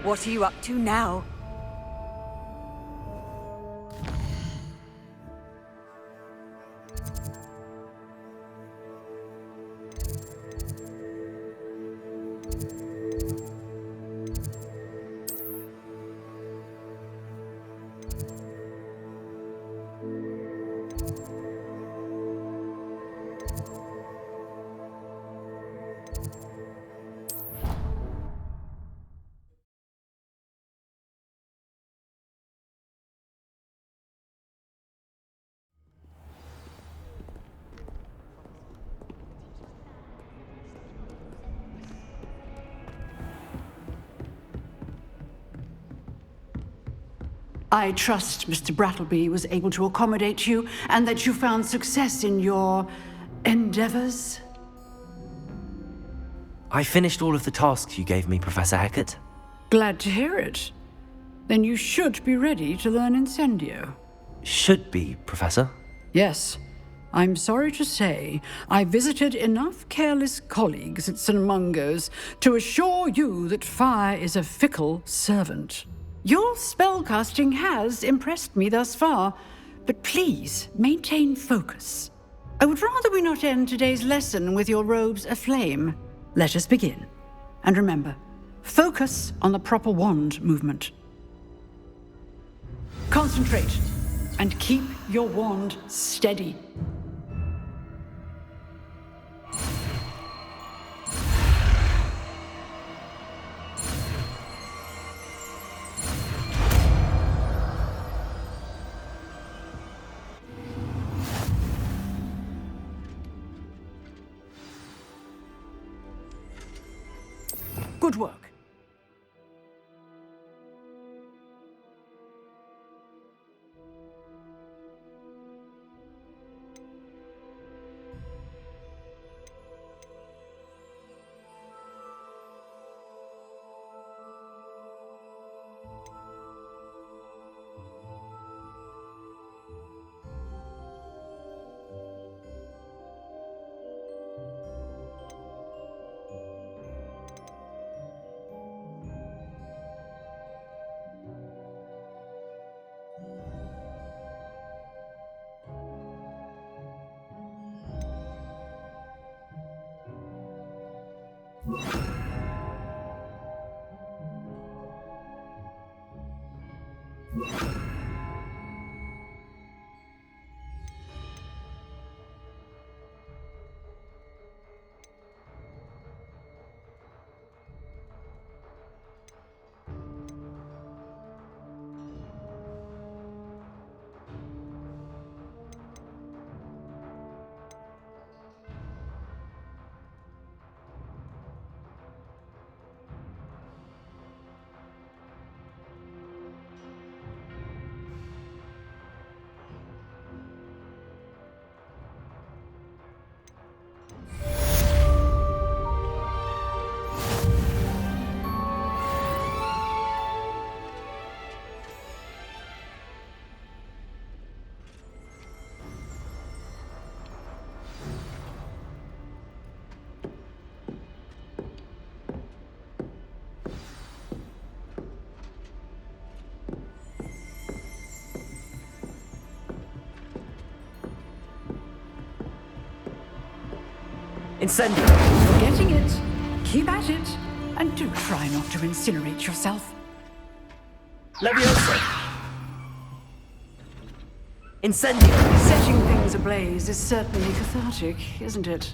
What are you up to now? I trust Mr. Brattleby was able to accommodate you, and that you found success in your endeavors. I finished all of the tasks you gave me, Professor Hecat. Glad to hear it. Then you should be ready to learn Incendio. Should be, Professor. Yes. I'm sorry to say, I visited enough careless colleagues at St. Mungo's to assure you that fire is a fickle servant. Your spellcasting has impressed me thus far, but please maintain focus. I would rather we not end today's lesson with your robes aflame. Let us begin. And remember, focus on the proper wand movement. Concentrate, and keep your wand steady. Good work. Incendio! You're getting it. Keep at it. And do try not to incinerate yourself. Leviosa! Incendio! Setting things ablaze is certainly cathartic, isn't it?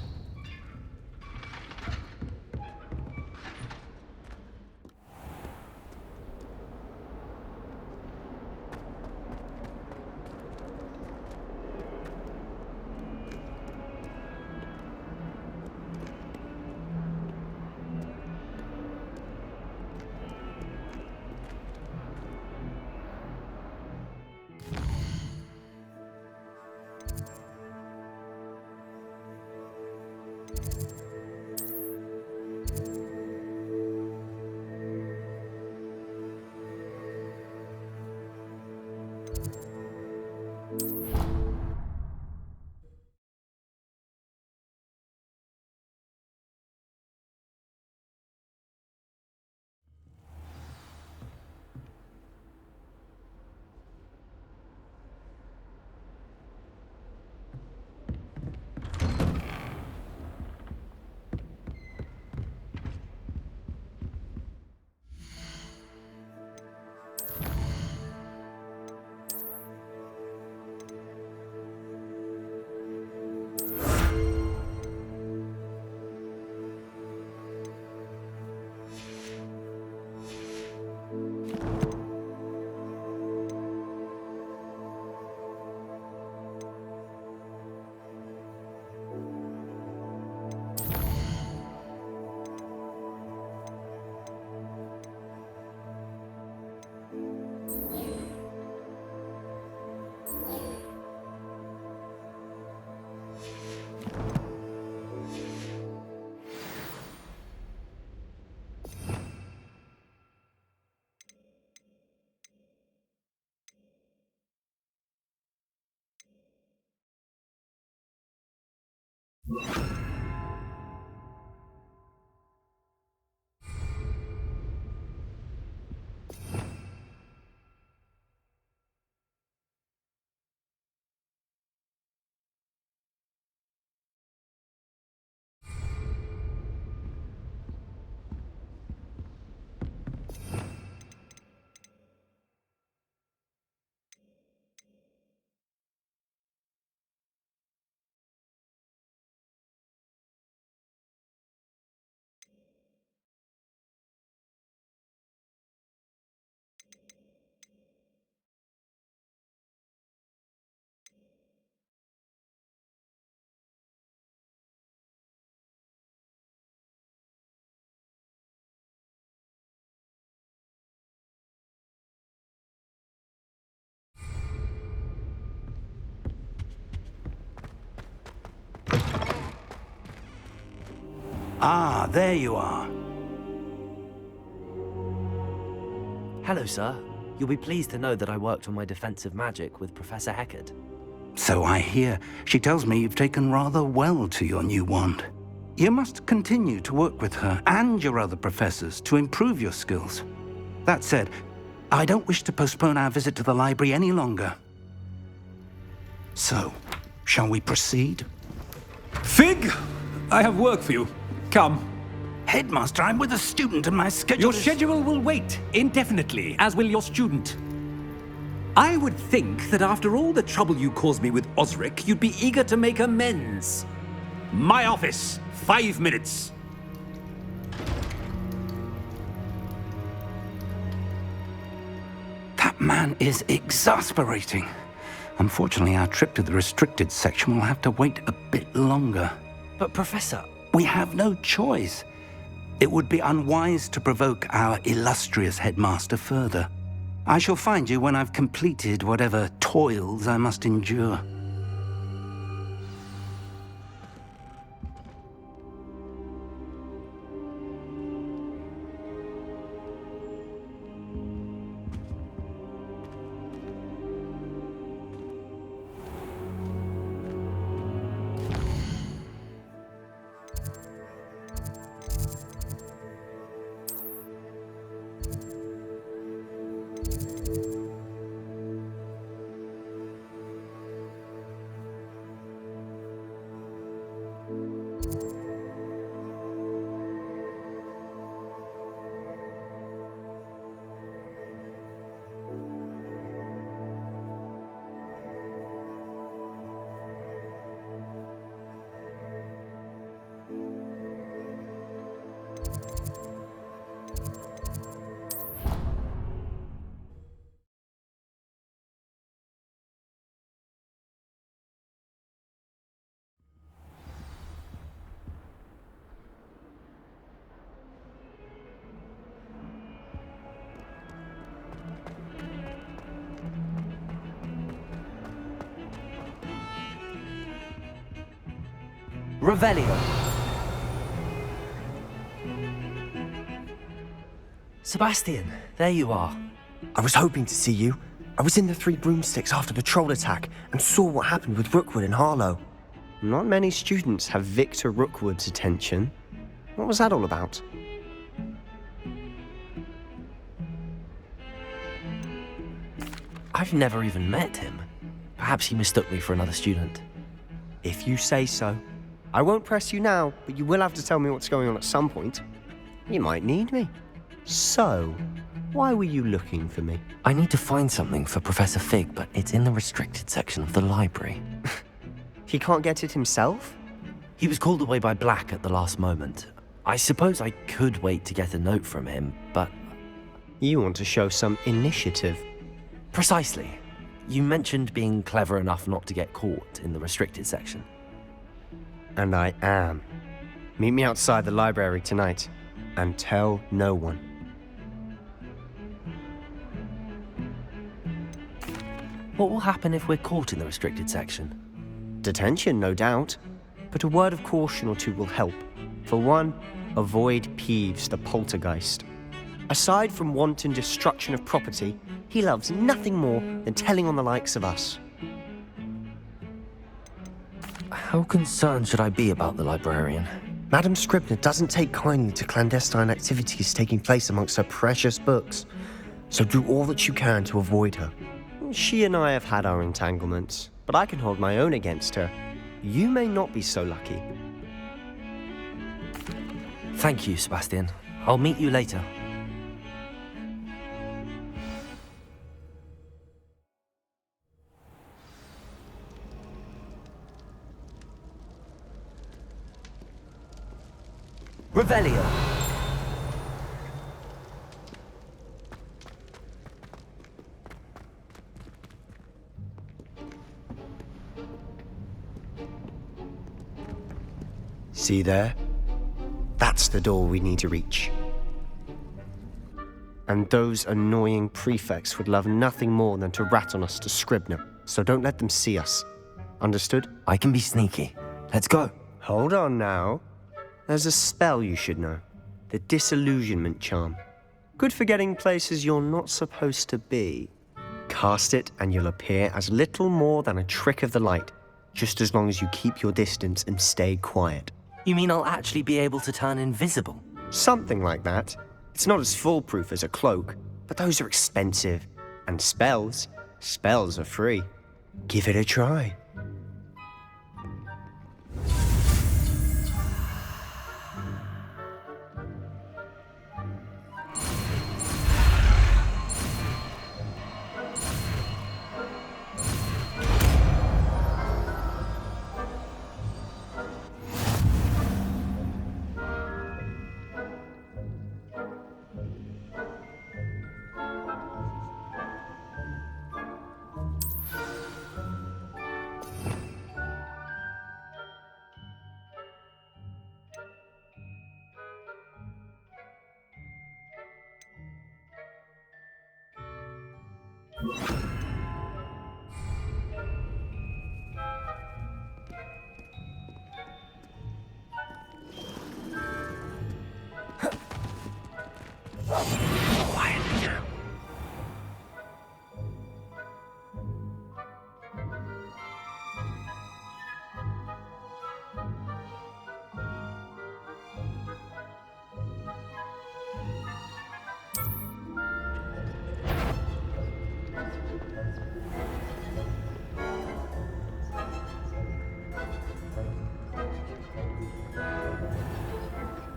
Ah, there you are. Hello, sir. You'll be pleased to know that I worked on my defensive magic with Professor Hecat. So I hear. She tells me you've taken rather well to your new wand. You must continue to work with her and your other professors to improve your skills. That said, I don't wish to postpone our visit to the library any longer. So, shall we proceed? Fig! I have work for you. Come. Headmaster, I'm with a student and my schedule Your is... schedule will wait indefinitely, as will your student. I would think that after all the trouble you caused me with Osric, you'd be eager to make amends. My office, 5 minutes. That man is exasperating. Unfortunately, our trip to the restricted section will have to wait a bit longer. But, Professor... We have no choice. It would be unwise to provoke our illustrious headmaster further. I shall find you when I've completed whatever toils I must endure. Revelio. Sebastian, there you are. I was hoping to see you. I was in the Three Broomsticks after the troll attack and saw what happened with Rookwood and Harlow. Not many students have Victor Rookwood's attention. What was that all about? I've never even met him. Perhaps he mistook me for another student. If you say so. I won't press you now, but you will have to tell me what's going on at some point. You might need me. So, why were you looking for me? I need to find something for Professor Fig, but it's in the restricted section of the library. He can't get it himself? He was called away by Black at the last moment. I suppose I could wait to get a note from him, but... You want to show some initiative. Precisely. You mentioned being clever enough not to get caught in the restricted section. And I am. Meet me outside the library tonight, and tell no one. What will happen if we're caught in the restricted section? Detention, no doubt. But a word of caution or two will help. For one, avoid Peeves the poltergeist. Aside from wanton destruction of property, he loves nothing more than telling on the likes of us. How concerned should I be about the librarian? Madam Scribner doesn't take kindly to clandestine activities taking place amongst her precious books, so do all that you can to avoid her. She and I have had our entanglements, but I can hold my own against her. You may not be so lucky. Thank you, Sebastian. I'll meet you later. Revelio! See there? That's the door we need to reach. And those annoying prefects would love nothing more than to rat on us to Scribner, so don't let them see us. Understood? I can be sneaky. Let's go. Hold on now. There's a spell you should know. The Disillusionment charm. Good for getting places you're not supposed to be. Cast it and you'll appear as little more than a trick of the light, just as long as you keep your distance and stay quiet. You mean I'll actually be able to turn invisible? Something like that. It's not as foolproof as a cloak, but those are expensive. And spells are free. Give it a try. Quietly now.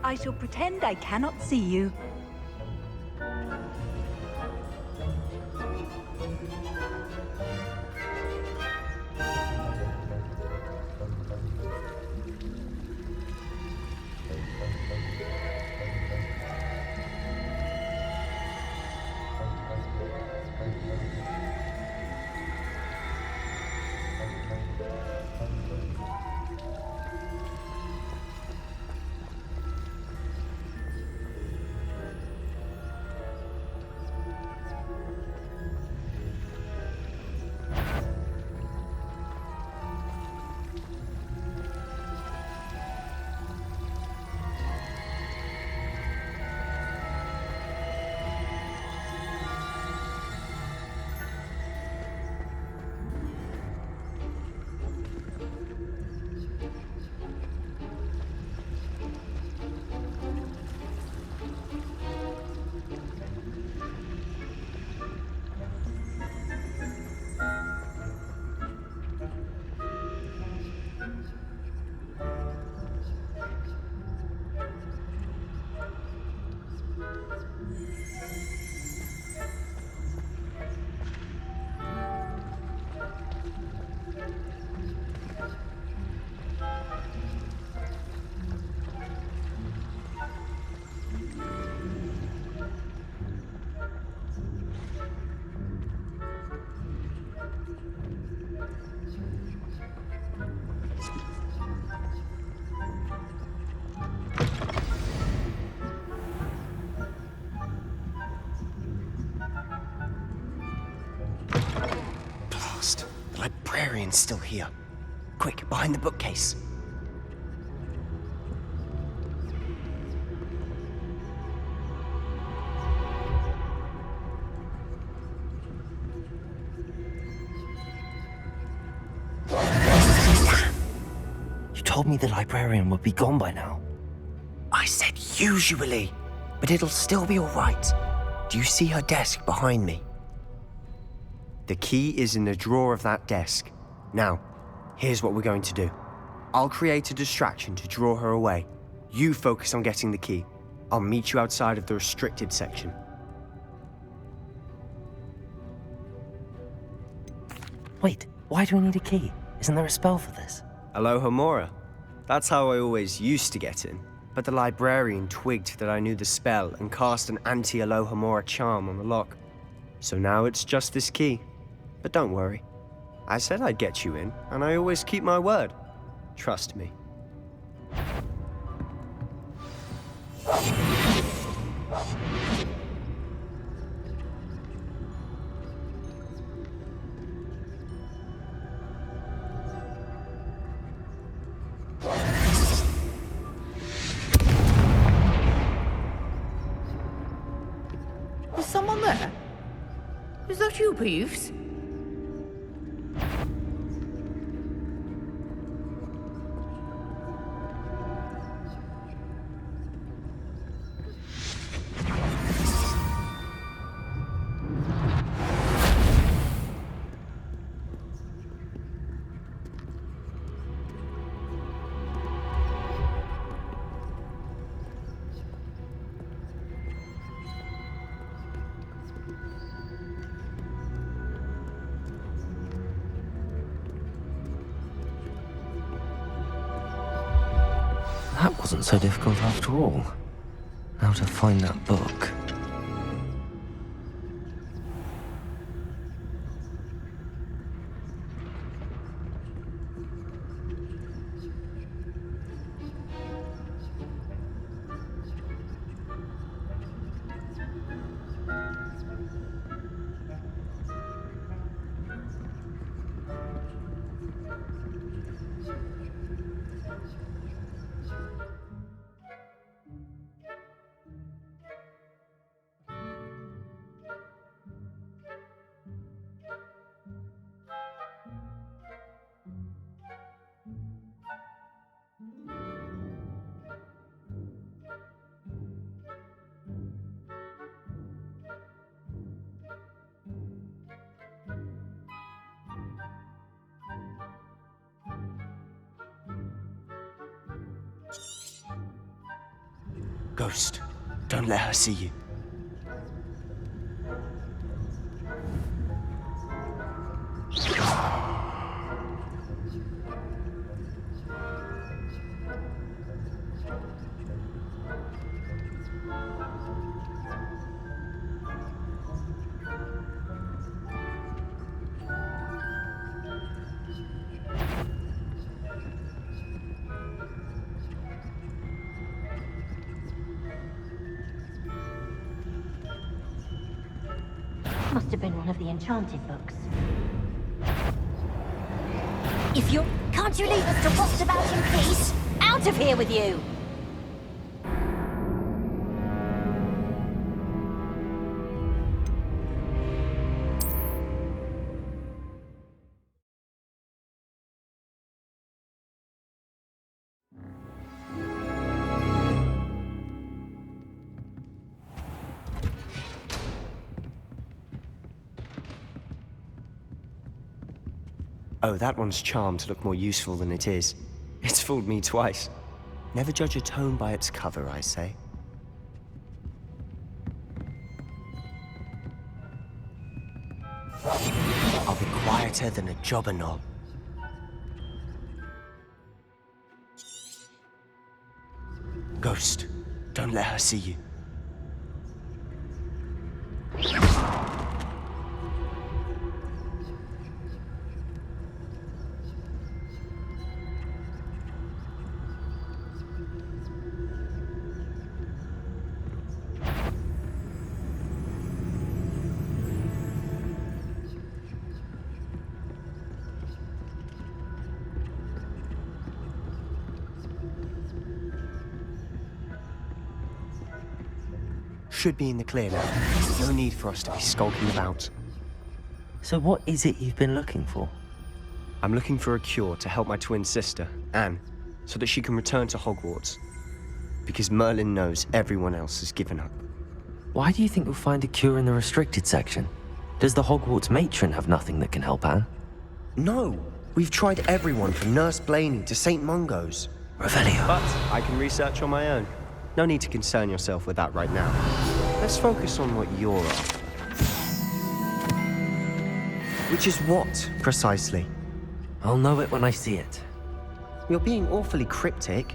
I shall pretend I cannot see you. The librarian's still here. Quick, behind the bookcase. told me the librarian would be gone by now. I said usually, but it'll still be all right. Do you see her desk behind me? The key is in the drawer of that desk. Now, here's what we're going to do. I'll create a distraction to draw her away. You focus on getting the key. I'll meet you outside of the restricted section. Wait, why do we need a key? Isn't there a spell for this? Alohomora. That's how I always used to get in. But the librarian twigged that I knew the spell and cast an anti-Alohomora charm on the lock. So now it's just this key. But don't worry. I said I'd get you in, and I always keep my word. Trust me. Is someone there? Is that you, Peeves? That wasn't so difficult after all. How to find that book. Ghost, don't let her see you. Must have been one of the enchanted books. If you're... Can't you leave us to rot about in peace? Out of here with you! Oh, that one's charmed to look more useful than it is. It's fooled me twice. Never judge a tome by its cover, I say. I'll be quieter than a jobber knob. Ghost, don't let her see you. Should be in the clear now. No need for us to be skulking about. So what is it you've been looking for? I'm looking for a cure to help my twin sister, Anne. so that she can return to Hogwarts. Because Merlin knows everyone else has given up. Why do you think we'll find a cure in the restricted section? Does the Hogwarts matron have nothing that can help Anne? No, we've tried everyone from Nurse Blaney to St. Mungo's. Revelio. But I can research on my own. No need to concern yourself with that right now. Let's focus on what you're after. Which is what, precisely? I'll know it when I see it. You're being awfully cryptic.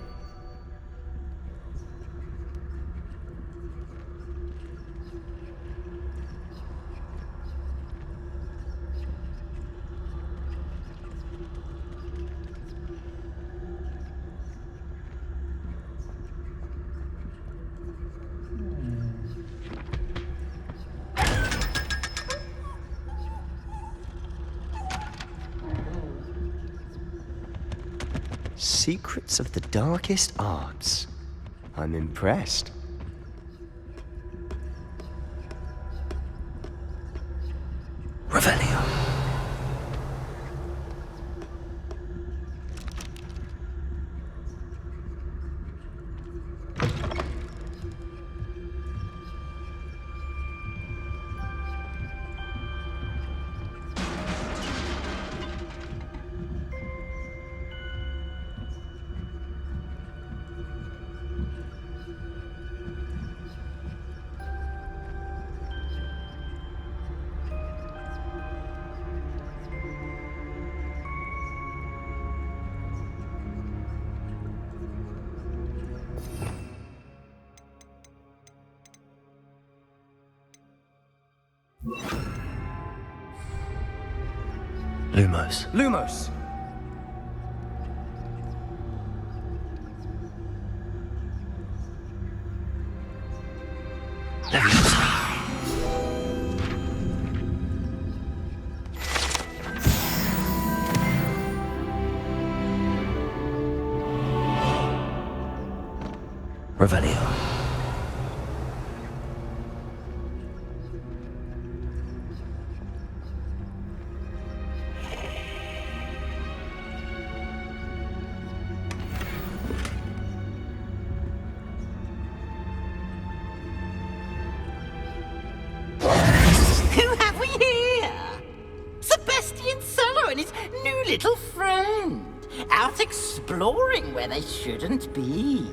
Secrets of the darkest arts. I'm impressed. Revelio. Lumos. Lumos! Revelio. Who have we here? Sebastian Sallow and his new little friend. Out exploring where they shouldn't be.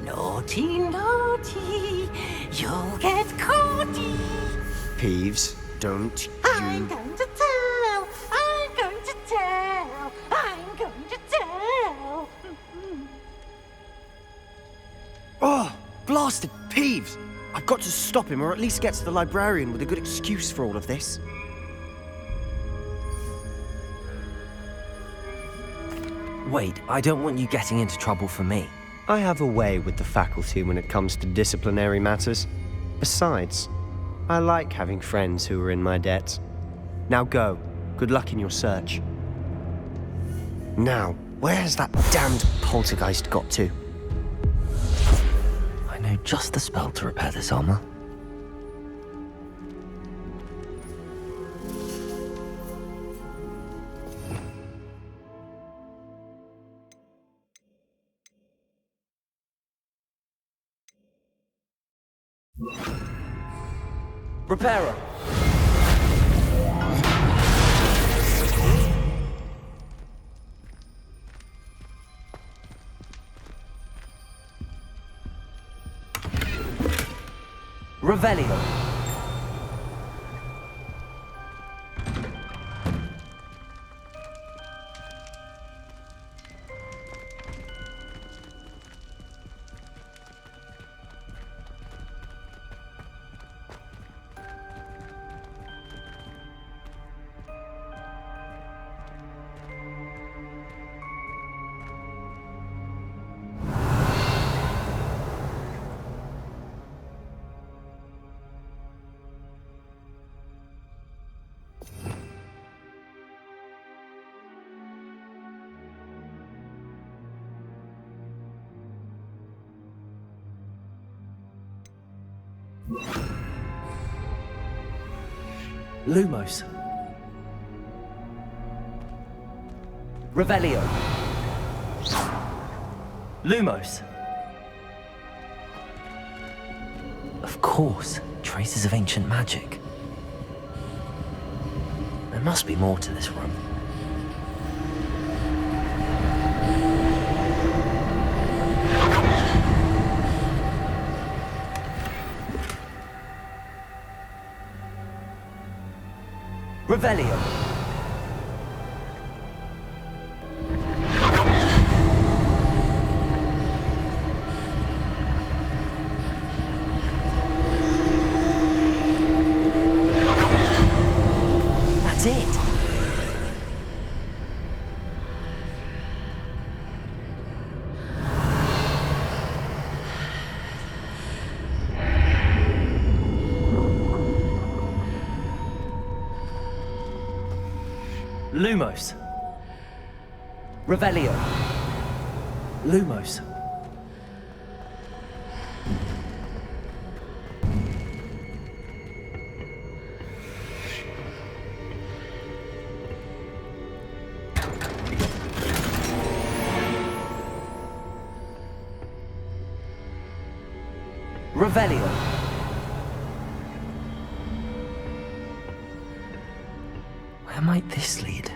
Naughty, naughty, you'll get caughty. Peeves, don't you... I'm going to tell, I'm going to tell, I'm going to tell. Oh, blasted Peeves! I've got to stop him, or at least get to the librarian with a good excuse for all of this. Wait, I don't want you getting into trouble for me. I have a way with the faculty when it comes to disciplinary matters. Besides, I like having friends who are in my debt. Now go. Good luck in your search. Now, where has that damned poltergeist got to? I know just the spell to repair this armor. Repairer! Revelio! Lumos. Revelio. Lumos! Of course, traces of ancient magic. There must be more to this room. Revelio! That's it! Lumos. Revelio. Lumos. Revelio. Where might this lead?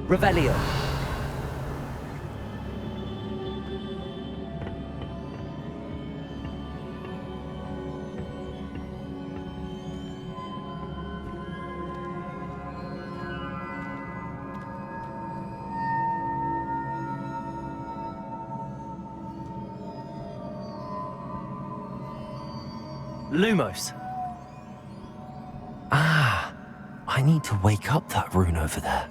Revelio. Lumos. Ah, I need to wake up that rune over there.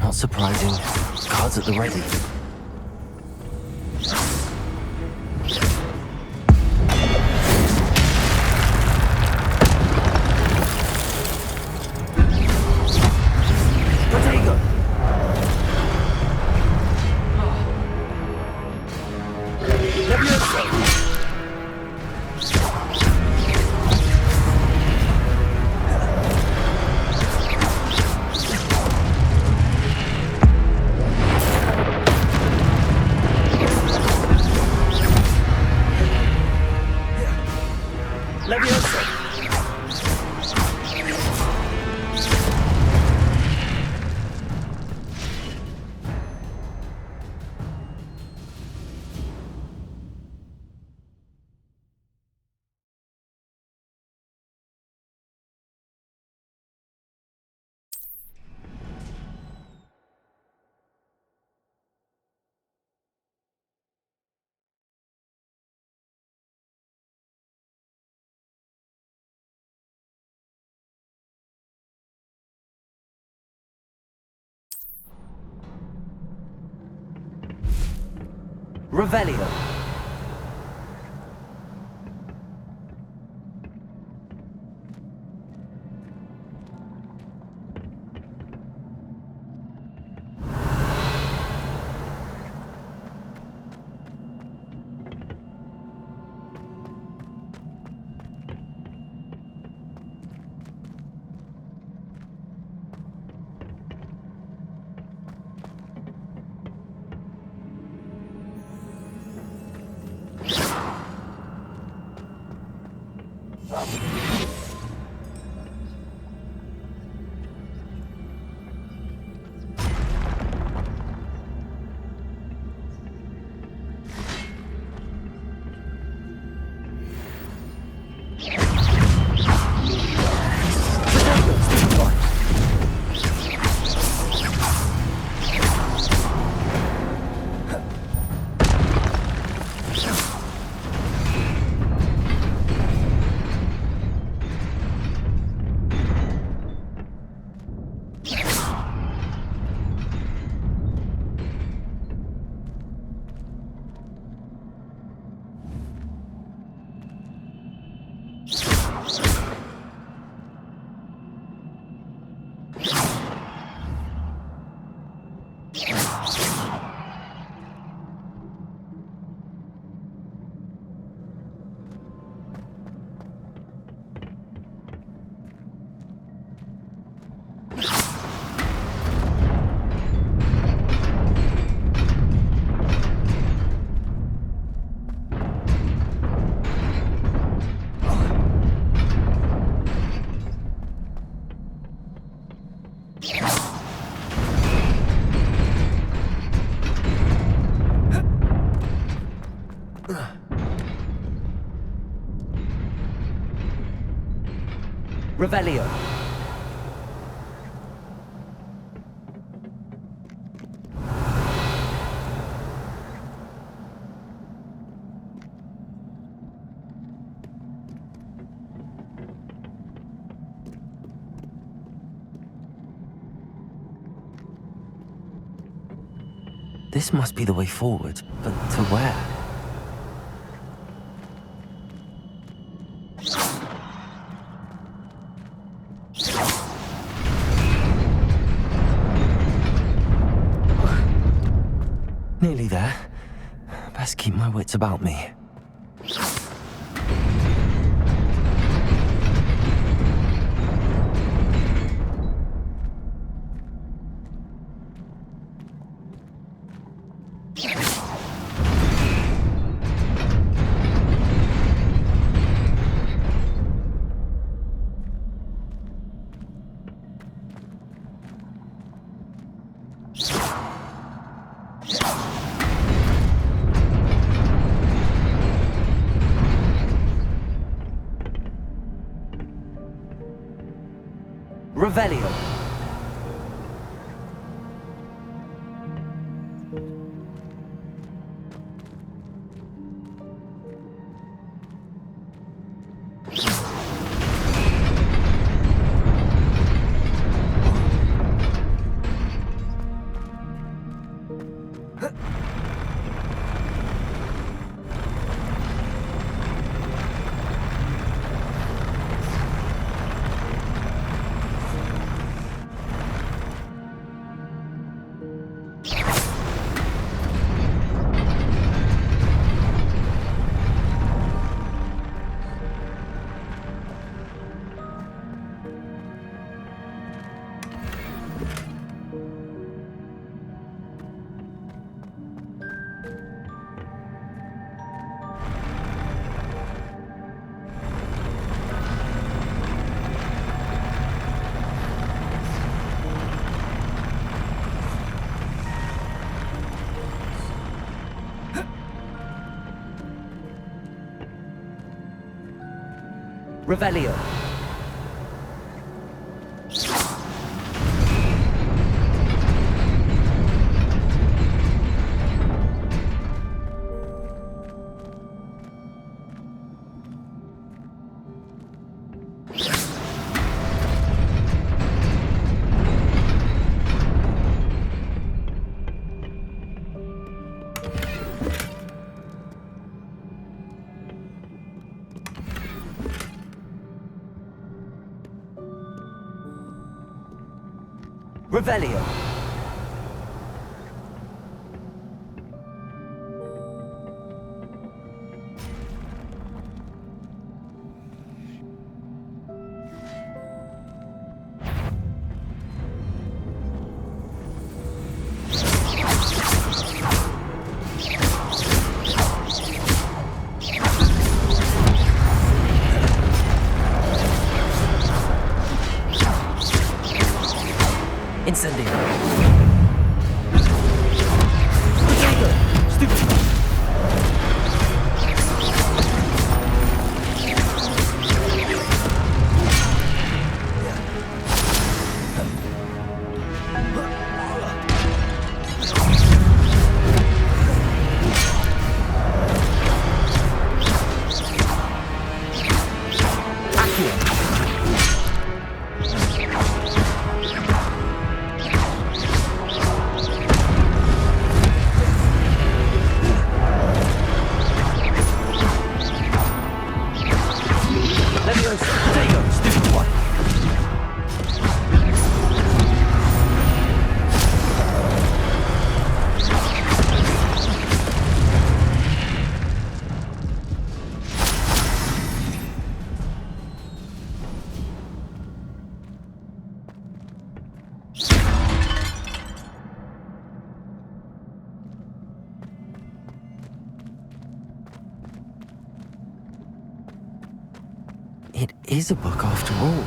Not surprising. Guards at the ready. Revelio. Revelio. This must be the way forward, but to where? Nearly there. Best keep my wits about me. Revelio. Revelio. Revelio. Incendio. Stupid. It is a book after all.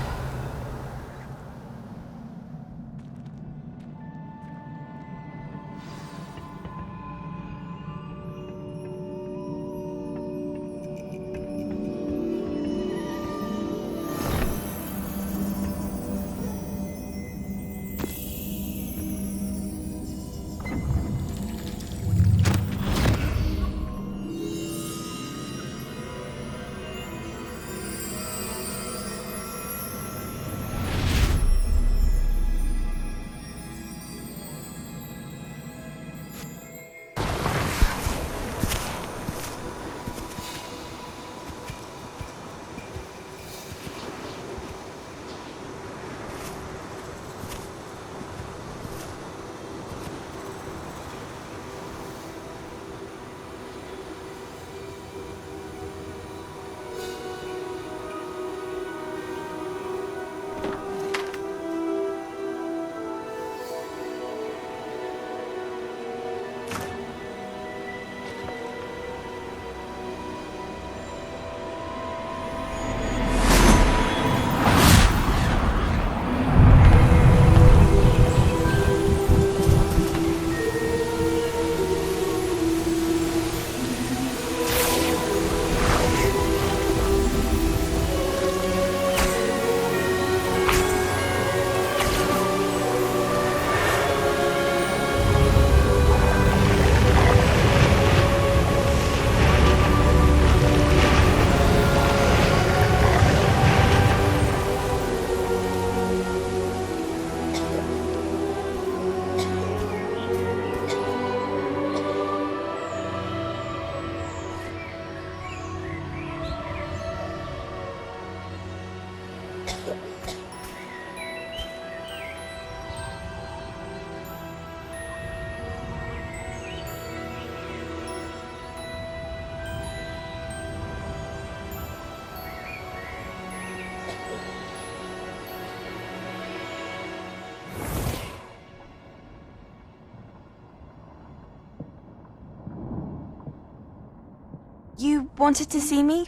You wanted to see me?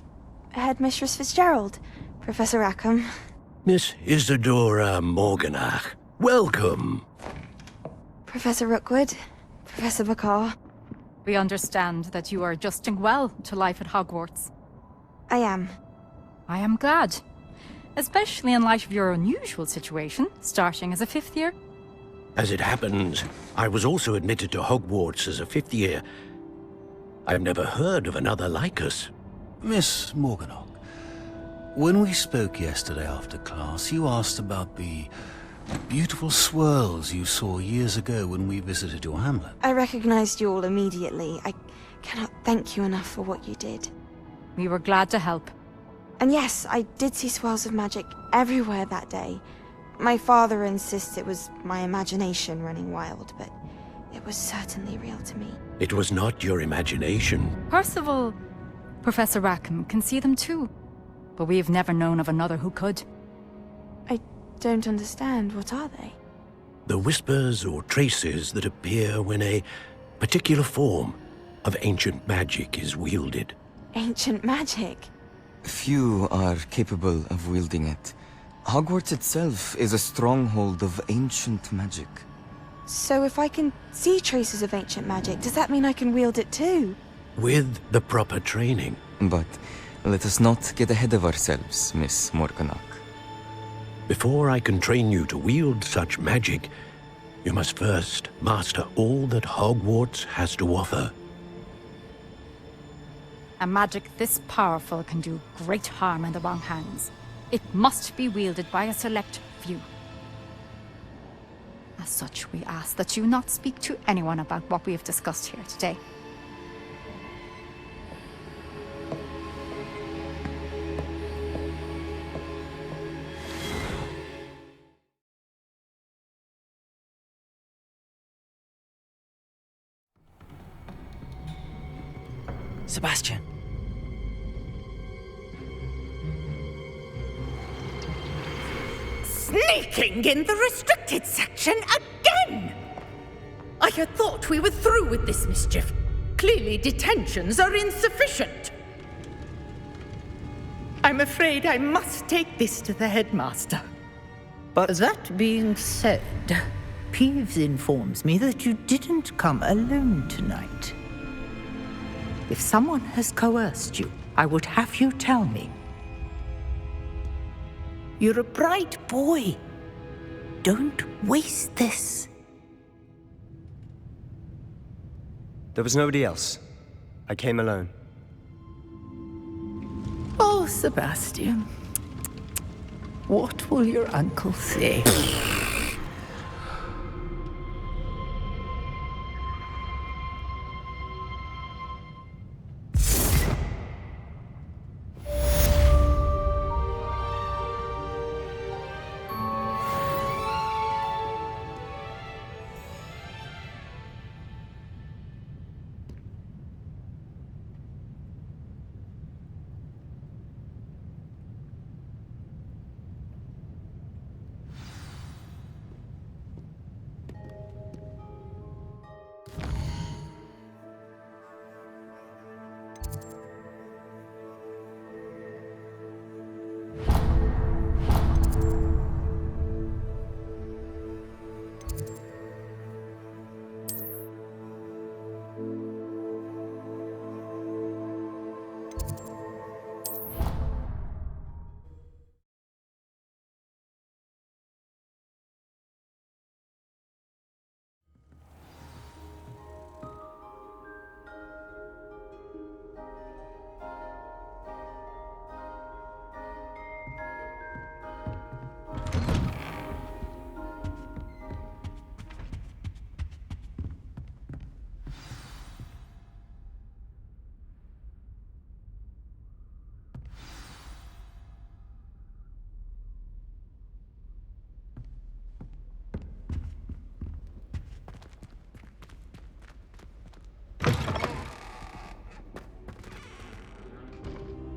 Headmistress Fitzgerald, Professor Rackham. Miss Isadora Morganach, welcome. Professor Rookwood, Professor Bakar. We understand that you are adjusting well to life at Hogwarts. I am. I am glad. Especially in light of your unusual situation, starting as a 5th year. As it happens, I was also admitted to Hogwarts as a 5th year. I've never heard of another like us. Miss Morganach, when we spoke yesterday after class, you asked about the beautiful swirls you saw years ago when we visited your hamlet. I recognized you all immediately. I cannot thank you enough for what you did. We were glad to help. And yes, I did see swirls of magic everywhere that day. My father insists it was my imagination running wild, but it was certainly real to me. It was not your imagination. Percival, Professor Rackham can see them too. But we've never known of another who could. I don't understand. What are they? The whispers or traces that appear when a particular form of ancient magic is wielded. Ancient magic? Few are capable of wielding it. Hogwarts itself is a stronghold of ancient magic. So if I can see traces of ancient magic, does that mean I can wield it too? With the proper training. But let us not get ahead of ourselves, Miss Morganach. Before I can train you to wield such magic, you must first master all that Hogwarts has to offer. A magic this powerful can do great harm in the wrong hands. It must be wielded by a select few. As such, we ask that you not speak to anyone about what we have discussed here today. Sebastian. Sneaking in the restricted section again! I had thought we were through with this mischief. Clearly detentions are insufficient. I'm afraid I must take this to the headmaster. But that being said, Peeves informs me that you didn't come alone tonight. If someone has coerced you, I would have you tell me. You're a bright boy. Don't waste this. There was nobody else. I came alone. Oh, Sebastian. What will your uncle say?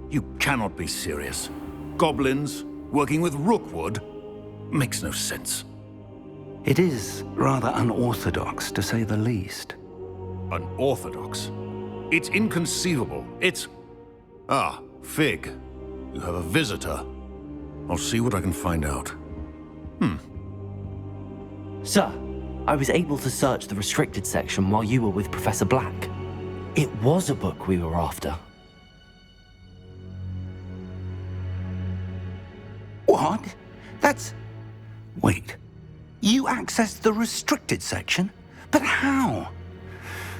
You cannot be serious. Goblins working with Rookwood? Makes no sense. It is rather unorthodox, to say the least. Unorthodox? It's inconceivable. It's... Ah, Fig. You have a visitor. I'll see what I can find out. Sir, I was able to search the restricted section while you were with Professor Black. It was a book we were after. What? That's... Wait. You accessed the restricted section? But how?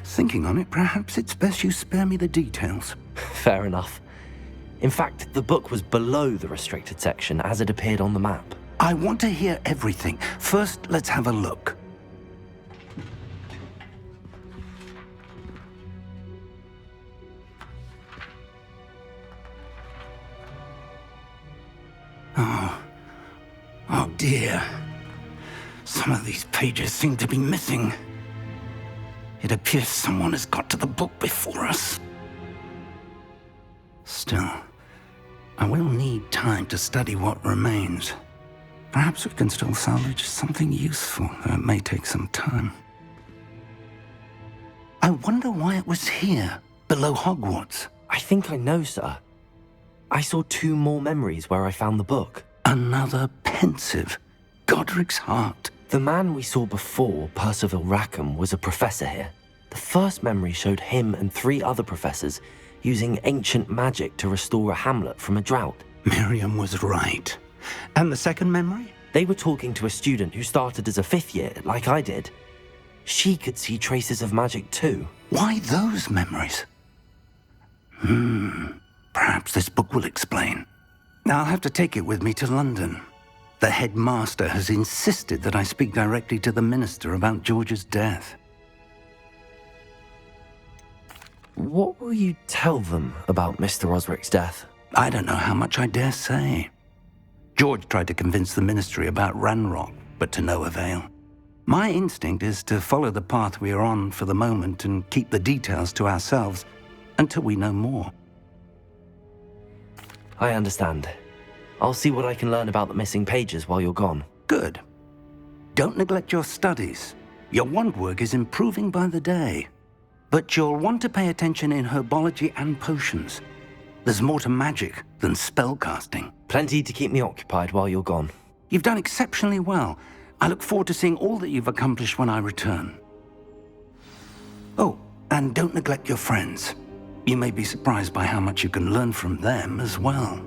Thinking on it, perhaps it's best you spare me the details. Fair enough. In fact, the book was below the restricted section as it appeared on the map. I want to hear everything. First, let's have a look. Oh dear. Some of these pages seem to be missing. It appears someone has got to the book before us. Still, I will need time to study what remains. Perhaps we can still salvage something useful, though it may take some time. I wonder why it was here, below Hogwarts. I think I know, sir. I saw 2 more memories where I found the book. Another pensive. Godric's heart. The man we saw before, Percival Rackham, was a professor here. The first memory showed him and 3 other professors using ancient magic to restore a hamlet from a drought. Miriam was right. And the second memory? They were talking to a student who started as a 5th year, like I did. She could see traces of magic too. Why those memories? Perhaps this book will explain. I'll have to take it with me to London. The headmaster has insisted that I speak directly to the minister about George's death. What will you tell them about Mr. Osric's death? I don't know how much I dare say. George tried to convince the ministry about Ranrock, but to no avail. My instinct is to follow the path we are on for the moment and keep the details to ourselves until we know more. I understand. I'll see what I can learn about the missing pages while you're gone. Good. Don't neglect your studies. Your wand work is improving by the day. But you'll want to pay attention in herbology and potions. There's more to magic than spellcasting. Plenty to keep me occupied while you're gone. You've done exceptionally well. I look forward to seeing all that you've accomplished when I return. Oh, and don't neglect your friends. You may be surprised by how much you can learn from them as well.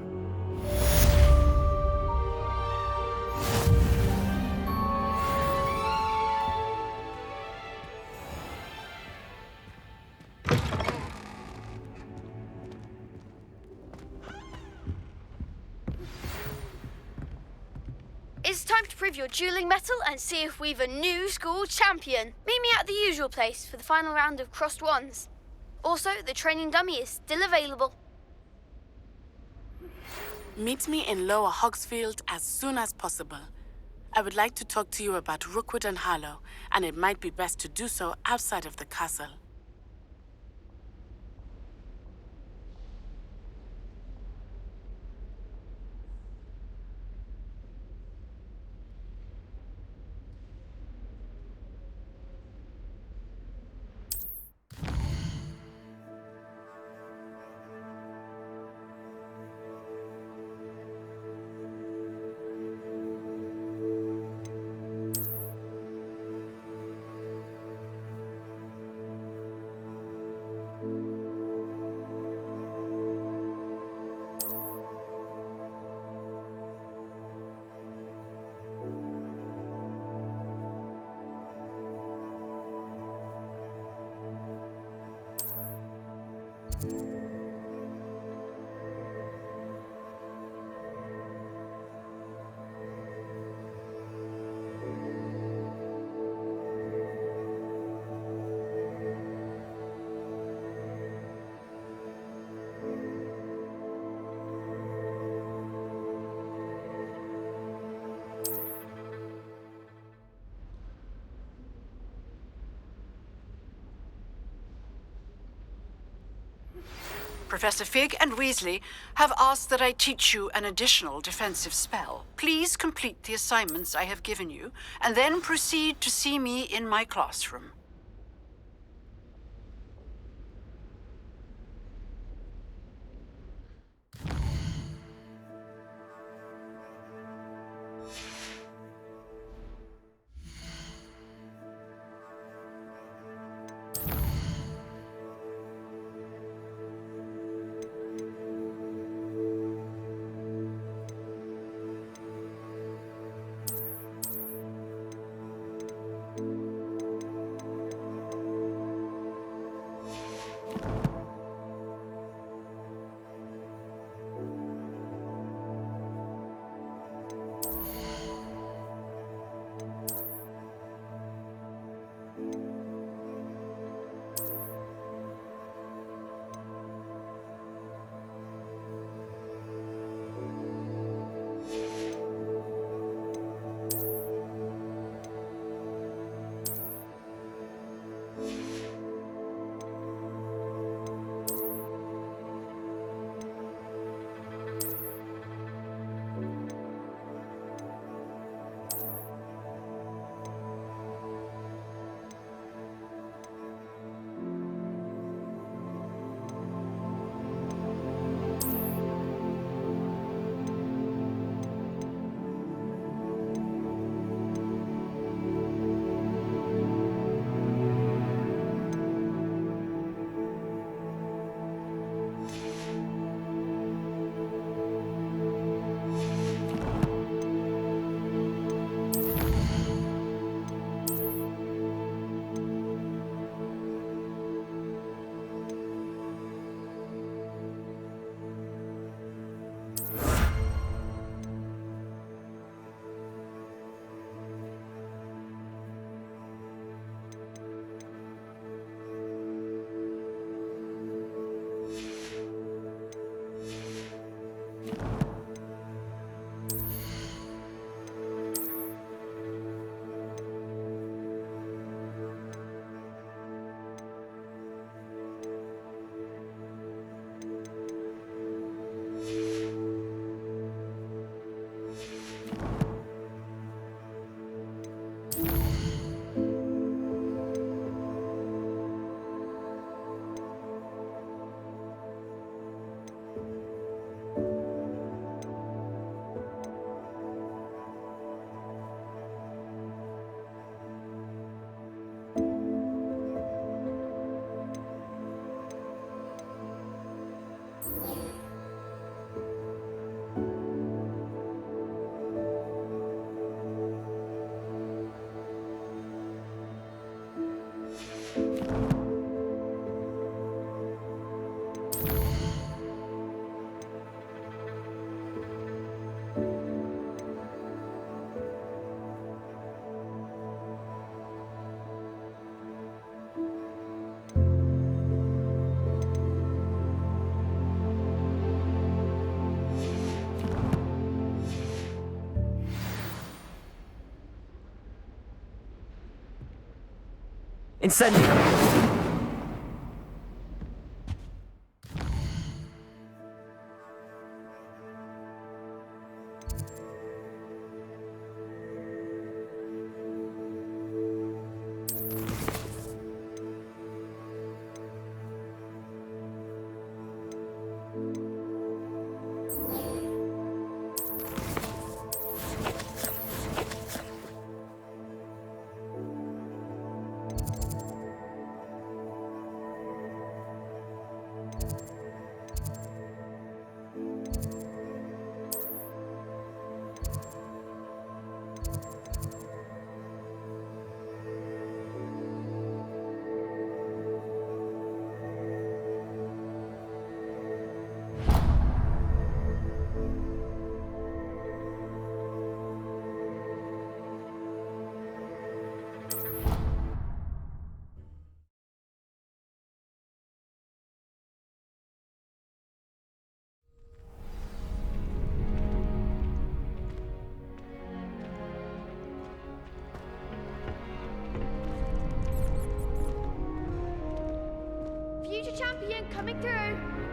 It's time to prove your dueling mettle and see if we've a new school champion. Meet me at the usual place for the final round of crossed wands. Also, the training dummy is still available. Meet me in Lower Hogsfield as soon as possible. I would like to talk to you about Rookwood and Harlow, and it might be best to do so outside of the castle. Professor Fig and Weasley have asked that I teach you an additional defensive spell. Please complete the assignments I have given you, and then proceed to see me in my classroom. Incendio! Future champion coming through.